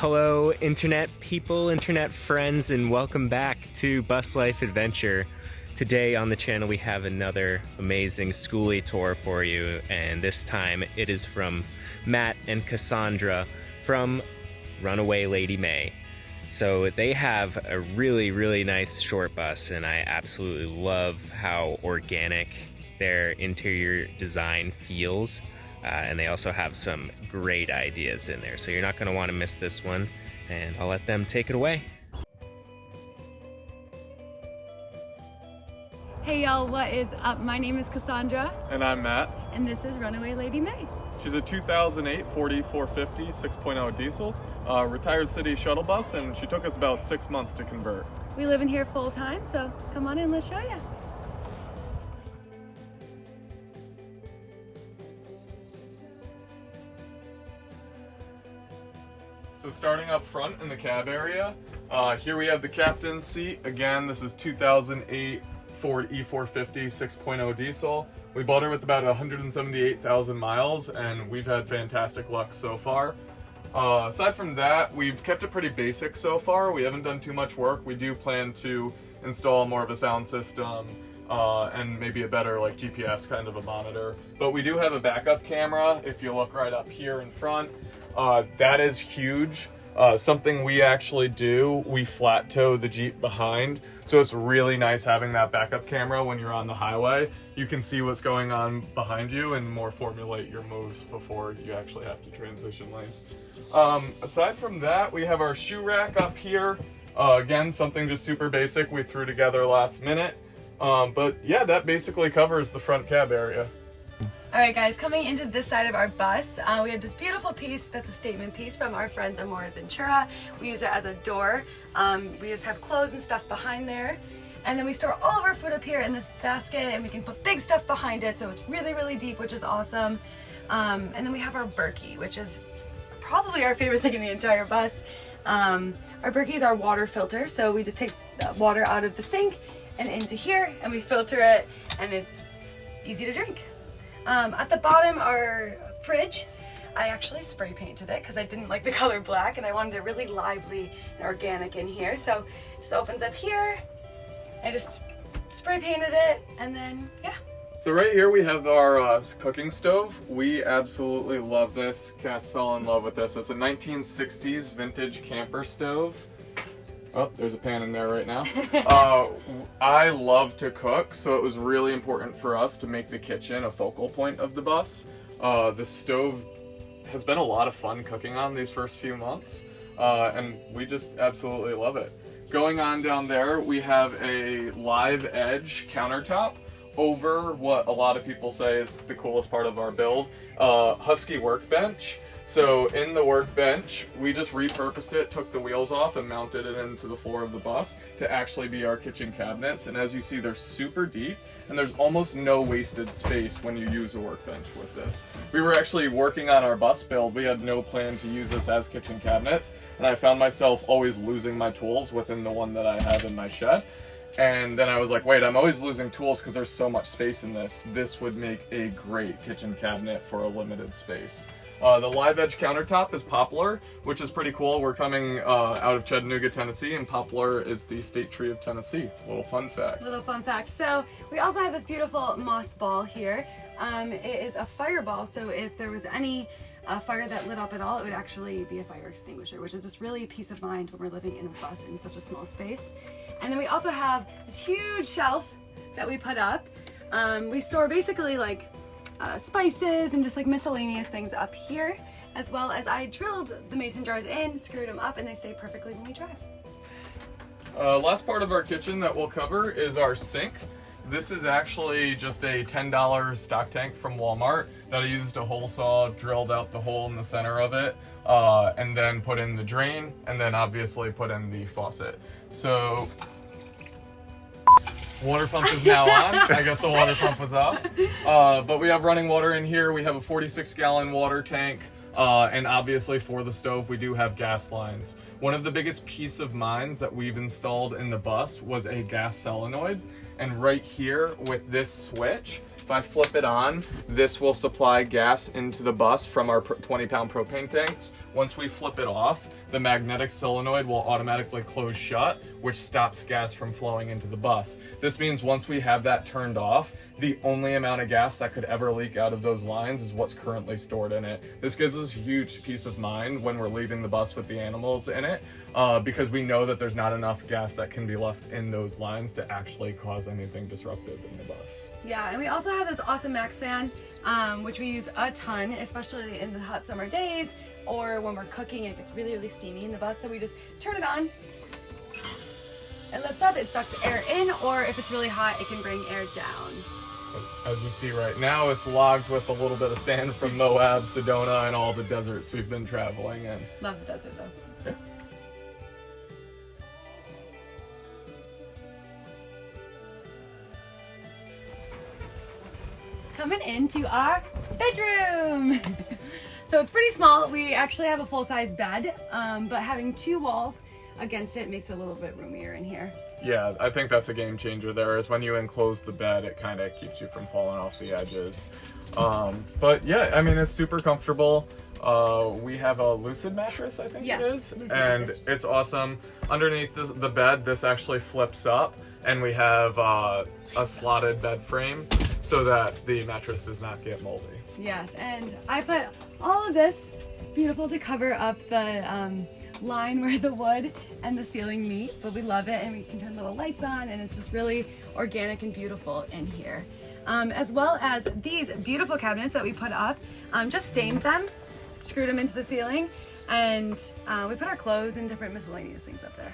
Hello, internet people, internet friends, and welcome back to Bus Life Adventure. Today on the channel we have another amazing Skoolie tour for you, and this time it is from Matt and Casandra from Runaway Lady May. So they have a really nice short bus, and I absolutely love how organic their interior design feels. And they also have some great ideas in there, so you're not going to want to miss this one, and I'll let them take it away. Hey y'all, what is up? My name is Cassandra. And I'm Matt. And this is Runaway Lady May. She's a 2008 4D450 6.0 diesel, retired city shuttle bus, and she took us about 6 months to convert. We live in here full time, so come on in, let's show you. So starting up front in the cab area, here we have the captain's seat. Again, this is 2008 Ford E450 6.0 diesel. We bought her with about 178,000 miles, and we've had fantastic luck so far. Aside from that, we've kept it pretty basic so far. We haven't done too much work. We do plan to install more of a sound system and maybe a better like GPS kind of a monitor. But we do have a backup camera if you look right up here in front. That is huge. Something we actually do, we flat tow the Jeep behind. So it's really nice having that backup camera when you're on the highway. You can see what's going on behind you and more formulate your moves before you actually have to transition lanes. Aside from that, we have our shoe rack up here. Again, something just super basic we threw together last minute. But yeah, that basically covers the front cab area. Alright guys, coming into this side of our bus, we have this beautiful piece that's a statement piece from our friends Amore Ventura. We use it as a door. We just have clothes and stuff behind there. And then we store all of our food up here in this basket, and we can put big stuff behind it, so it's really deep, which is awesome. And then we have our Berkey, which is probably our favorite thing in the entire bus. Our Berkey is our water filter, so we just take the water out of the sink and into here, and we filter it, and it's easy to drink. At the bottom, our fridge, I actually spray painted it because I didn't like the color black and I wanted it really lively and organic in here. So it just opens up here. I just spray painted it, and then yeah. So right here we have our cooking stove. We absolutely love this. Cass fell in love with this. It's a 1960s vintage camper stove. Oh, there's a pan in there right now. I love to cook, so it was really important for us to make the kitchen a focal point of the bus. The stove has been a lot of fun cooking on these first few months, and we just absolutely love it. Going on down there, we have a live edge countertop over what a lot of people say is the coolest part of our build, Husky workbench. So in the workbench, we just repurposed it, took the wheels off and mounted it into the floor of the bus to actually be our kitchen cabinets. And as you see, they're super deep and there's almost no wasted space when you use a workbench with this. We were actually working on our bus build. We had no plan to use this as kitchen cabinets, and I found myself always losing my tools within the one that I have in my shed. And then I was like, wait, I'm always losing tools because there's so much space in this. This would make a great kitchen cabinet for a limited space. The live edge countertop is poplar, which is pretty cool. We're coming out of Chattanooga, Tennessee, and poplar is the state tree of Tennessee. Little fun fact. Little fun fact. So we also have this beautiful moss ball here. It is a fireball, so if there was any fire that lit up at all, it would actually be a fire extinguisher, which is just really peace of mind when we're living in a bus in such a small space. And then we also have this huge shelf that we put up. We store basically like spices and just like miscellaneous things up here, as well as I drilled the mason jars in, screwed them up, and they stay perfectly when we drive. Last part of our kitchen that we'll cover is our sink. This is actually just a $10 stock tank from Walmart that I used a hole saw, drilled out the hole in the center of it, and then put in the drain, and then obviously put in the faucet. So water pump is now on. I guess the water pump was off. But we have running water in here. We have a 46-gallon water tank. And obviously for the stove, we do have gas lines. One of the biggest peace of minds that we've installed in the bus was a gas solenoid. And right here with this switch, If I flip it on, this will supply gas into the bus from our 20-pound propane tanks. Once we flip it off, the magnetic solenoid will automatically close shut, which stops gas from flowing into the bus. This means once we have that turned off, the only amount of gas that could ever leak out of those lines is what's currently stored in it. This gives us huge peace of mind when we're leaving the bus with the animals in it, because we know that there's not enough gas that can be left in those lines to actually cause anything disruptive in the bus. Yeah, and we also have this awesome Max fan, which we use a ton, especially in the hot summer days, or when we're cooking, it gets really, really steamy in the bus, so we just turn it on. It lifts up, it sucks air in, or if it's really hot, it can bring air down. As you see right now, it's logged with a little bit of sand from Moab, Sedona, and all the deserts we've been traveling in. Love the desert though. Yeah. Coming into our bedroom. So it's pretty small. We actually have a full-size bed, but having 2 walls against it makes it a little bit roomier in here. Yeah, I think that's a game changer there, is when you enclose the bed, it kind of keeps you from falling off the edges. But yeah, I mean, it's super comfortable. We have a Lucid mattress, I think. Yes, it is. And mattress. It's awesome. Underneath the bed, this actually flips up, and we have a slotted bed frame so that the mattress does not get moldy. Yes, and I put all of this beautiful to cover up the line where the wood and the ceiling meet, but we love it, and we can turn little lights on, and it's just really organic and beautiful in here. As well as these beautiful cabinets that we put up, just stained them, screwed them into the ceiling, and we put our clothes and different miscellaneous things up there.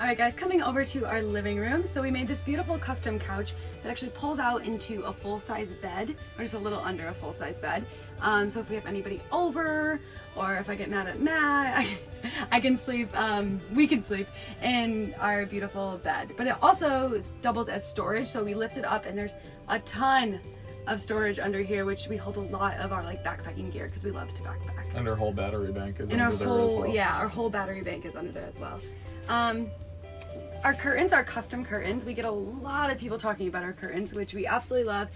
Alright guys, coming over to our living room. So we made this beautiful custom couch that actually pulls out into a full-size bed, or just a little under a full-size bed. So if we have anybody over, or if I get mad at Matt, I can sleep, we can sleep in our beautiful bed. But it also doubles as storage, so we lift it up and there's a ton of storage under here, which we hold a lot of our like backpacking gear because we love to backpack. And our whole battery bank is and under there as well. Yeah, our whole battery bank is under there as well. Our curtains are custom curtains. We get a lot of people talking about our curtains, which we absolutely love.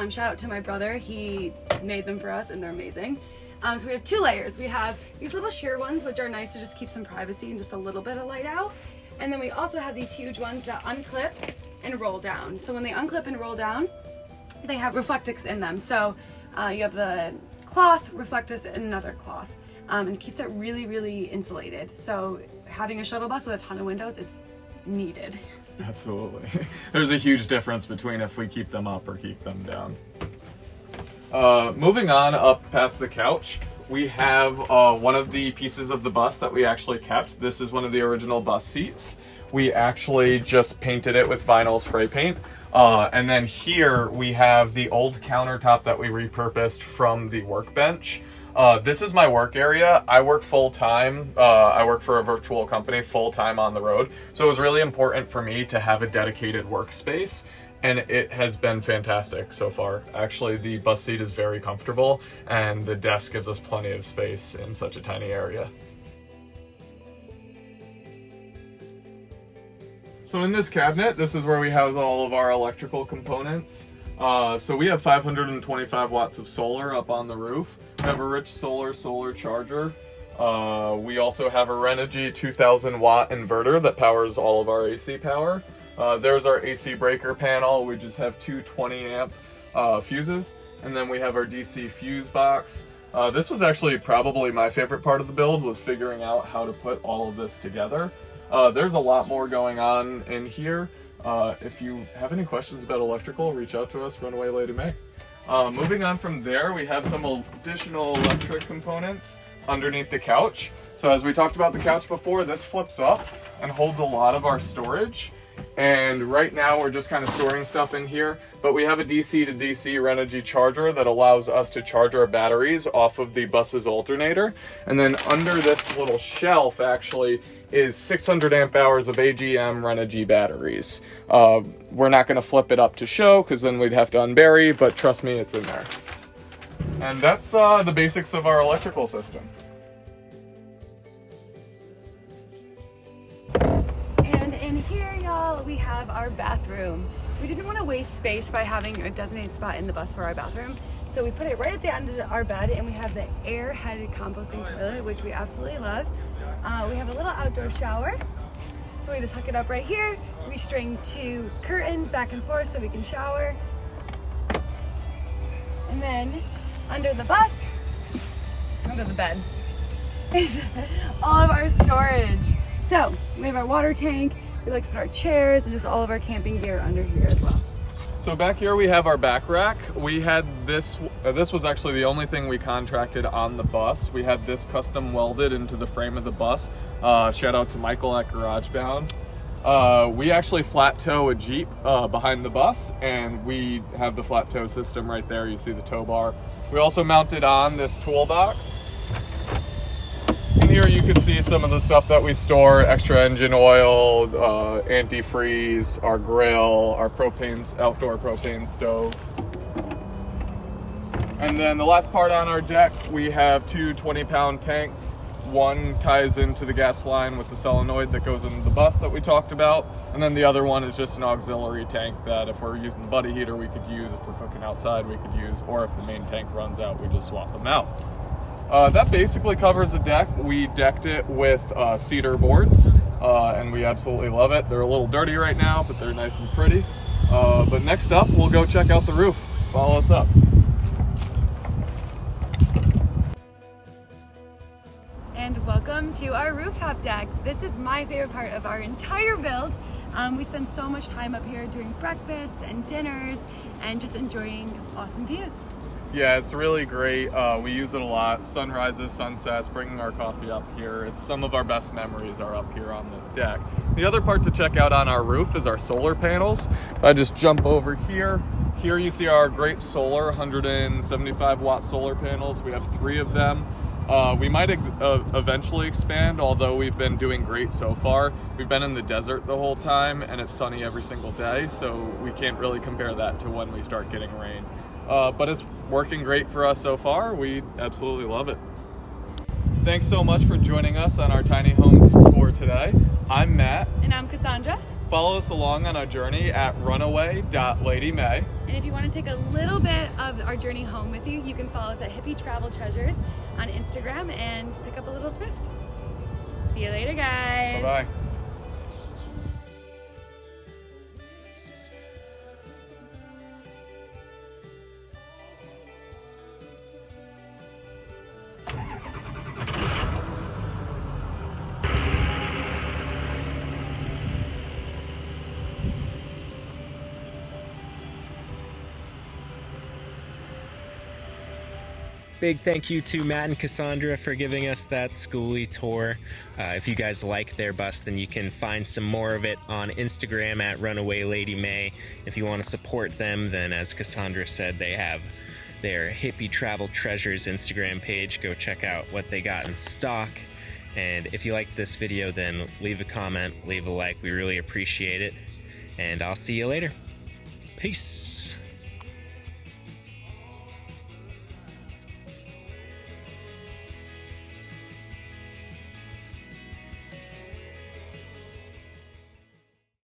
Shout out to my brother. He made them for us and they're amazing. So we have 2 layers. We have these little sheer ones, which are nice to just keep some privacy and just a little bit of light out. And then we also have these huge ones that unclip and roll down. So when they unclip and roll down, they have reflectix in them. So you have the cloth, reflectix, and another cloth. And it keeps it really, really insulated. So having a shuttle bus with a ton of windows, it's needed. Absolutely. There's a huge difference between if we keep them up or keep them down. Moving on up past the couch, we have one of the pieces of the bus that we actually kept. This is one of the original bus seats. We actually just painted it with vinyl spray paint. And then here we have the old countertop that we repurposed from the workbench. This is my work area. I work full-time. I work for a virtual company full-time on the road. So it was really important for me to have a dedicated workspace, and it has been fantastic so far. Actually, the bus seat is very comfortable, and the desk gives us plenty of space in such a tiny area. So in this cabinet, this is where we house all of our electrical components. So we have 525 watts of solar up on the roof. We have a rich solar charger. We also have a Renogy 2000 watt inverter that powers all of our AC power. There's our AC breaker panel. We just have 2 20 amp fuses. And then we have our DC fuse box. This was actually probably my favorite part of the build, was figuring out how to put all of this together. There's a lot more going on in here. If you have any questions about electrical, reach out to us, Runaway Lady May. Moving on from there, we have some additional electric components underneath the couch. So as we talked about the couch before, this flips up and holds a lot of our storage. And right now we're just kind of storing stuff in here, but we have a DC to DC Renogy charger that allows us to charge our batteries off of the bus's alternator. And then under this little shelf actually is 600 amp hours of AGM Renogy batteries. We're not going to flip it up to show because then we'd have to unbury, but trust me, it's in there. And that's the basics of our electrical system. our bathroom. We didn't want to waste space by having a designated spot in the bus for our bathroom, so we put it right at the end of our bed, and we have the air-headed composting toilet, which we absolutely love. We have a little outdoor shower, so we just hook it up right here. We string 2 curtains back and forth so we can shower. And then under the bus, under the bed, is all of our storage. So we have our water tank, we like to put our chairs, and just all of our camping gear under here as well. So back here we have our back rack. We had this was actually the only thing we contracted on the bus. We had this custom welded into the frame of the bus. Shout out to Michael at GarageBound. We actually flat tow a Jeep behind the bus, and we have the flat tow system right there. You see the tow bar. We also mounted on this toolbox. In here you can see some of the stuff that we store: extra engine oil, antifreeze, our grill, our outdoor propane stove. And then the last part on our deck, we have 2 20-pound tanks. One ties into the gas line with the solenoid that goes into the bus that we talked about, and then the other one is just an auxiliary tank that if we're using the buddy heater we could use, if we're cooking outside we could use, or if the main tank runs out we just swap them out. That basically covers the deck. We decked it with cedar boards, and we absolutely love it. They're a little dirty right now, but they're nice and pretty. But next up, we'll go check out the roof. Follow us up. And welcome to our rooftop deck. This is my favorite part of our entire build. We spend so much time up here doing breakfasts and dinners and just enjoying awesome views. Yeah, it's really great. We use it a lot. Sunrises, sunsets, bringing our coffee up here. Some of our best memories are up here on this deck. The other part to check out on our roof is our solar panels. If I just jump over here, here you see our great solar 175 watt solar panels. We have 3 of them. We might eventually expand, although we've been doing great so far. We've been in the desert the whole time and it's sunny every single day, so we can't really compare that to when we start getting rain. But it's working great for us so far. We absolutely love it. Thanks so much for joining us on our tiny home tour today. I'm Matt. And I'm Cassandra. Follow us along on our journey at runaway.ladymay. And if you want to take a little bit of our journey home with you, you can follow us at Hippie Travel Treasures on Instagram and pick up a little thrift. See you later, guys. Bye-bye. Big thank you to Matt and Cassandra for giving us that Skoolie tour. If you guys like their bus, then you can find some more of it on Instagram at Runaway Lady May. If you want to support them, then as Cassandra said, they have their Hippie Travel Treasures Instagram page. Go check out what they got in stock. And if you like this video, then leave a comment, leave a like. We really appreciate it. And I'll see you later. Peace.